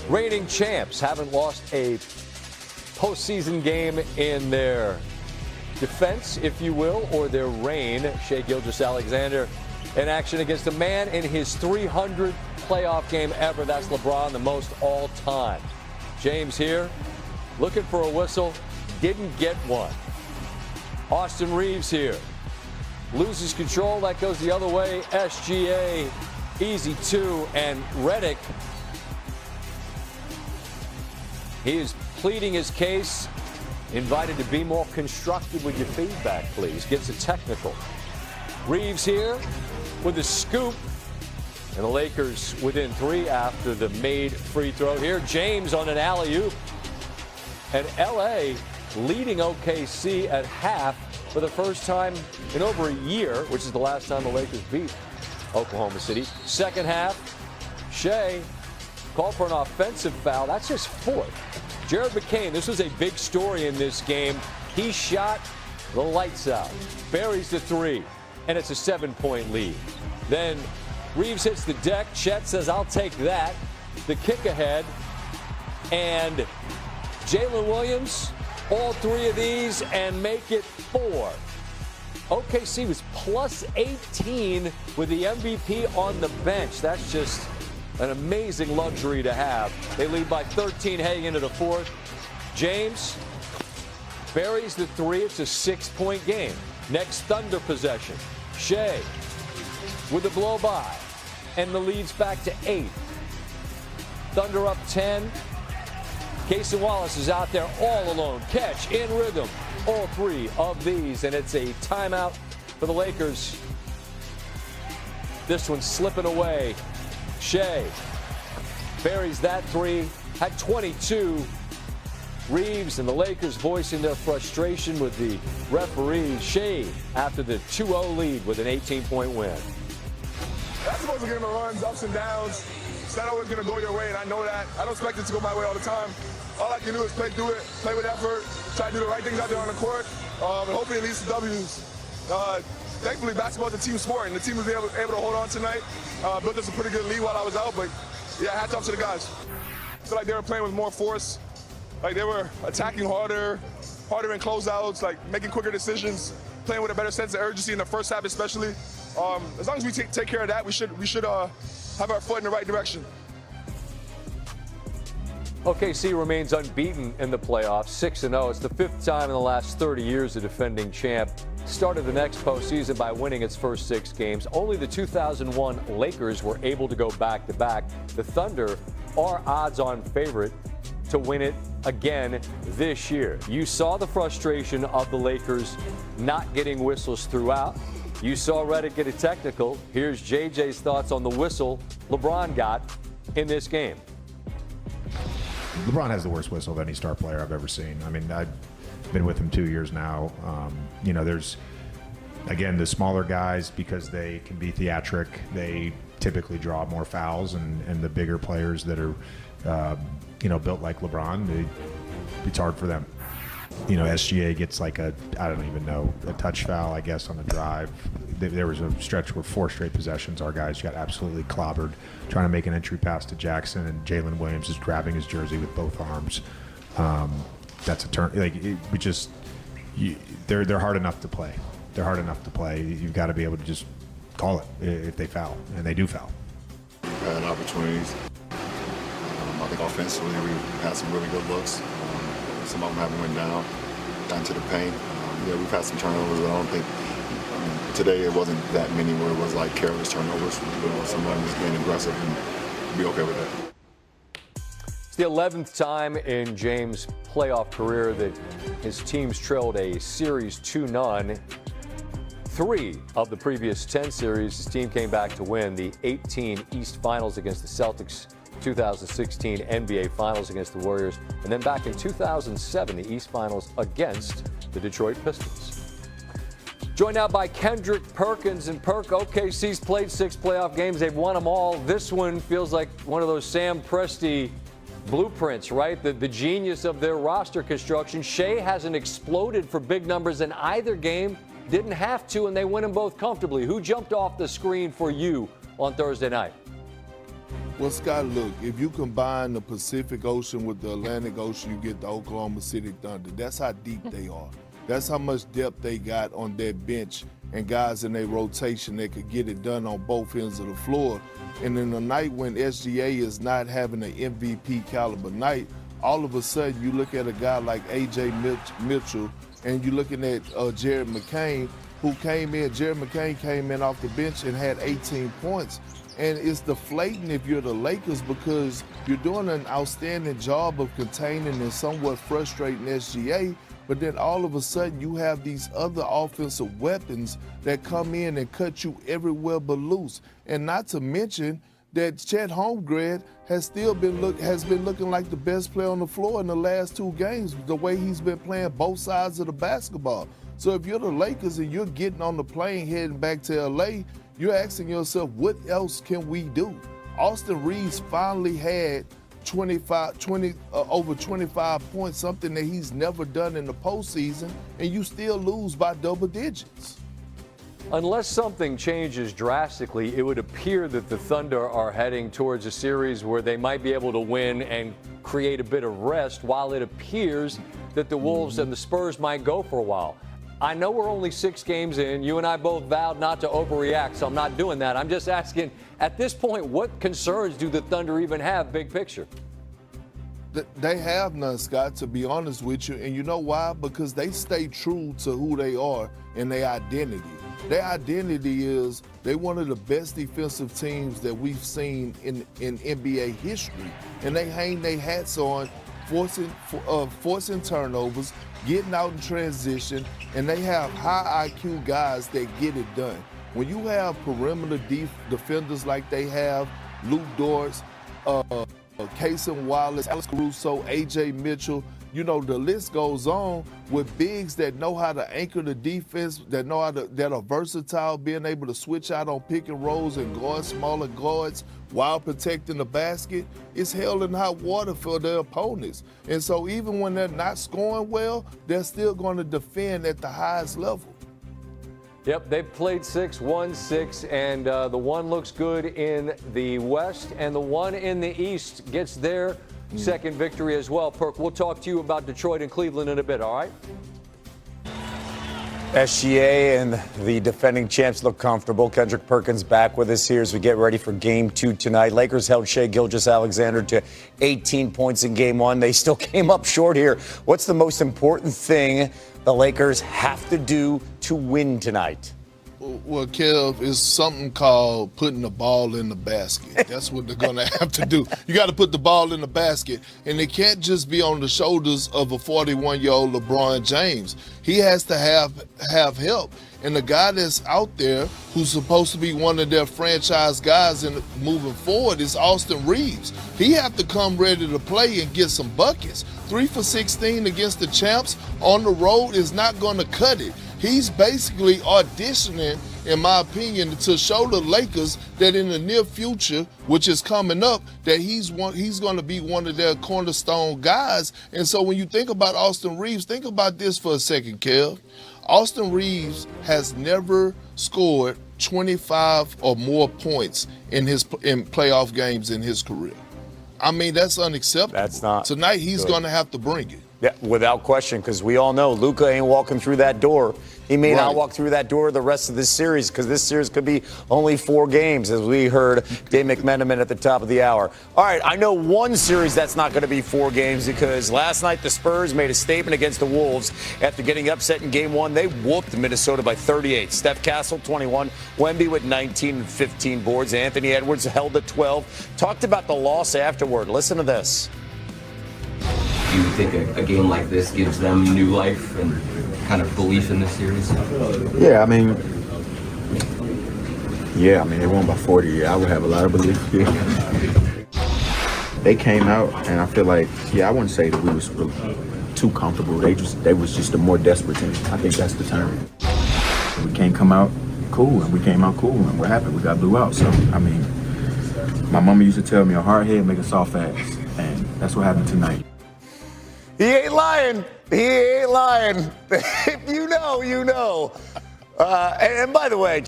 Reigning champs haven't lost a postseason game in their defense, if you will, or their reign. Shai Gilgeous-Alexander in action against a man in his 300th playoff game ever. That's LeBron, the most all time. James here, looking for a whistle, didn't get one. Austin Reaves here, loses control, that goes the other way. SGA, easy two, and Redick, he is pleading his case. Invited to be more constructive with your feedback, please. Gets a technical. Reaves here with the scoop. And the Lakers within 3 after the made free throw here. James on an alley-oop. And L.A. leading OKC at half for the first time in over a year, which is the last time the Lakers beat Oklahoma City. Second half, Shai called for an offensive foul. That's his 4th. Jared McCain, this was a big story in this game. He shot the lights out, buries the 3, and it's a 7-point lead. Then Reaves hits the deck. Chet says, I'll take that. The kick ahead. And Jalen Williams, all 3 of these, and make it 4. OKC was plus 18 with the MVP on the bench. That's just an amazing luxury to have. They lead by 13 heading into the 4th. James buries the 3. It's a 6-point game. Next Thunder possession. Shai with the blow by. And the lead's back to 8. Thunder up 10. Casey Wallace is out there all alone. Catch in rhythm. All 3 of these. And it's a timeout for the Lakers. This one's slipping away. Shai buries that 3. Had 22. Reaves and the Lakers voicing their frustration with the referee. Shai after the 2-0 lead with an 18-point win. That's supposed to give them runs, ups and downs. It's not always going to go your way, and I know that. I don't expect it to go my way all the time. All I can do is play through it, play with effort, try to do the right things out there on the court, and hopefully it leads to W's. Thankfully, basketball is a team sport, and the team was able to hold on tonight. Built us a pretty good lead while I was out, but yeah, hats off to the guys. I feel like they were playing with more force. Like they were attacking harder in closeouts, like making quicker decisions, playing with a better sense of urgency in the first half especially. As long as we take care of that, we should have our foot in the right direction. OKC remains unbeaten in the playoffs, 6-0. It's the 5th time in the last 30 years the defending champ started the next postseason by winning its first 6 games. Only the 2001 Lakers were able to go back-to-back. The Thunder are odds-on favorite to win it again this year. You saw the frustration of the Lakers not getting whistles throughout. You saw Redick get a technical. Here's JJ's thoughts on the whistle LeBron got in this game. LeBron has the worst whistle of any star player I've ever seen. I mean, I've been with him 2 years now. There's, again, the smaller guys, because they can be theatric, they typically draw more fouls, and the bigger players that are, built like LeBron, it's hard for them. SGA gets like I don't even know, a touch foul, I guess, on a drive. There was a stretch where 4 straight possessions, our guys got absolutely clobbered trying to make an entry pass to Jackson, and Jalen Williams is grabbing his jersey with both arms. That's a turn. They're hard enough to play. They're hard enough to play. You've got to be able to just call it if they foul, and they do foul. We've had opportunities. I think offensively we've had some really good looks. Some of them haven't went down to the paint. We've had some turnovers, but I don't think today it wasn't that many where it was like careless turnovers. Someone was being aggressive, and be okay with that. It's the 11th time in James' playoff career that his teams trailed a series 2-0. 3 of the previous 10 series, his team came back to win the 18 East Finals against the Celtics, 2016 NBA Finals against the Warriors, and then back in 2007, the East Finals against the Detroit Pistons. Joined now by Kendrick Perkins. And Perk, OKC's played 6 playoff games. They've won them all. This one feels like one of those Sam Presti blueprints, right? The genius of their roster construction. Shai hasn't exploded for big numbers in either game. Didn't have to, and they win them both comfortably. Who jumped off the screen for you on Thursday night? Well, Scott, look, if you combine the Pacific Ocean with the Atlantic Ocean, you get the Oklahoma City Thunder. That's how deep they are. That's how much depth they got on their bench and guys in their rotation that could get it done on both ends of the floor. And in a night when SGA is not having an MVP caliber night, all of a sudden you look at a guy like A.J. Mitchell and you're looking at Jared McCain, who came in. Jared McCain came in off the bench and had 18 points. And it's deflating if you're the Lakers because you're doing an outstanding job of containing and somewhat frustrating SGA, but then all of a sudden you have these other offensive weapons that come in and cut you everywhere but loose. And not to mention that Chet Holmgren has been looking like the best player on the floor in the last 2 games, the way he's been playing both sides of the basketball. So if you're the Lakers and you're getting on the plane heading back to LA, you're asking yourself, what else can we do? Austin Reaves finally had over 25 points, something that he's never done in the postseason, and you still lose by double digits. Unless something changes drastically, it would appear that the Thunder are heading towards a series where they might be able to win and create a bit of rest, while it appears that the Wolves and the Spurs might go for a while. I know we're only 6 games in. You and I both vowed not to overreact, so I'm not doing that. I'm just asking, at this point, what concerns do the Thunder even have, big picture? They have none, Scott, to be honest with you. And you know why? Because they stay true to who they are and their identity. Their identity is they're one of the best defensive teams that we've seen in NBA history. And they hang their hats on forcing turnovers, getting out in transition, and they have high IQ guys that get it done. When you have perimeter defenders like they have, Luke Dort, Cason Wallace, Alex Caruso, A.J. Mitchell, you know, the list goes on with bigs that know how to anchor the defense, that are versatile, being able to switch out on pick and rolls and guard smaller guards while protecting the basket. It's hell in hot water for their opponents. And so even when they're not scoring well, they're still going to defend at the highest level. Yep, they've played 6, won 6, and the one looks good in the West, and the one in the East gets their second victory as well. Perk, we'll talk to you about Detroit and Cleveland in a bit, all right? SGA and the defending champs look comfortable. Kendrick Perkins back with us here as we get ready for Game 2 tonight. Lakers held Shai Gilgeous-Alexander to 18 points in Game 1. They still came up short here. What's the most important thing the Lakers have to do to win tonight? Well, Kev, it's something called putting the ball in the basket. That's what they're going to have to do. You got to put the ball in the basket, and it can't just be on the shoulders of a 41-year-old LeBron James. He has to have help. And the guy that's out there who's supposed to be one of their franchise guys and moving forward is Austin Reaves. He have to come ready to play and get some buckets. 3 for 16 against the champs on the road is not going to cut it. He's basically auditioning, in my opinion, to show the Lakers that in the near future, which is coming up, that he's going to be one of their cornerstone guys. And so when you think about Austin Reaves, think about this for a second, Kev. Austin Reaves has never scored 25 or more points in playoff games in his career. I mean, that's unacceptable. That's not Tonight, he's going to have to bring it. Yeah, without question, because we all know Luka ain't walking through that door. He may not walk through that door the rest of this series, because this series could be only 4 games, as we heard Dave McMenamin at the top of the hour. All right, I know one series that's not going to be 4 games, because last night the Spurs made a statement against the Wolves after getting upset in Game 1. They whooped Minnesota by 38. Steph Castle, 21. Wemby with 19 and 15 boards. Anthony Edwards held at 12. Talked about the loss afterward. Listen to this. Do you think a game like this gives them new life and kind of belief in this series? Yeah, I mean, they won by 40. Yeah, I would have a lot of belief. Yeah. They came out, and I feel like, I wouldn't say that we was really too comfortable. They was just a more desperate team. I think that's the term. We can't come out cool, and we came out cool, and what happened? We got blew out. So, I mean, my mama used to tell me a hard head make a soft ass, and that's what happened tonight. He ain't lying. He ain't lying. If you know, you know. And by the way,